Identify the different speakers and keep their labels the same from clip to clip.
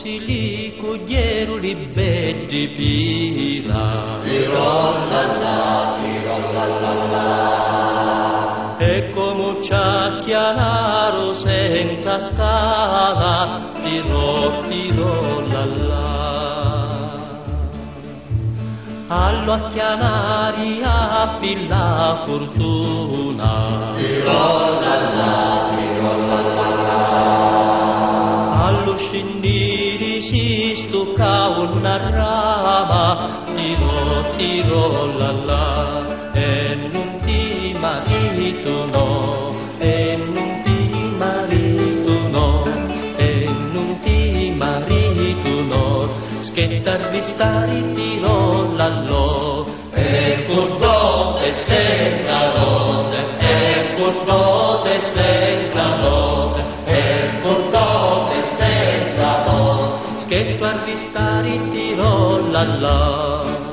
Speaker 1: si cugliero li beggi pira.
Speaker 2: Tirolalla, tirolalla.
Speaker 1: E come chianaro senza scala, tirolalla. Allo a chianari appi la fortuna.
Speaker 2: Tirolalla, tirolalla.
Speaker 1: Allo scindiri si stucca una rama, tirolalla. E non ti marito e non ti marito e non ti marito schettare ristari tirollallo.
Speaker 2: E curvo e seccano, e curvo e seccano, e curvo e seccano,
Speaker 1: schettare ristari tirollallo.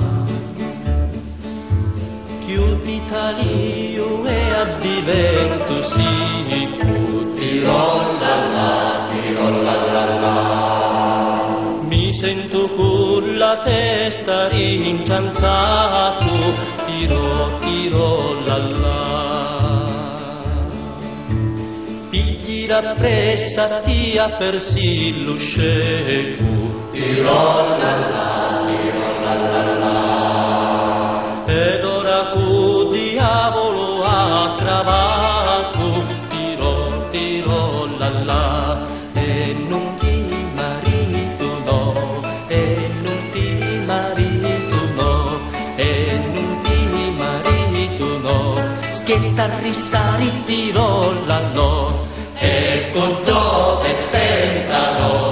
Speaker 1: Chiuditali e addivento si può.
Speaker 2: Tirolalla, tirolalla.
Speaker 1: Mi sento con la testa rincanzato, tirolalla. Pigli rappressati a persi l'uscego,
Speaker 2: Tirolalla, tirolalla.
Speaker 1: ed ora cu diavolo ha travato, tirolalla. E non ti marito e non ti marito e non ti marito schietta ristari tirollallo.
Speaker 2: E con dove sentano,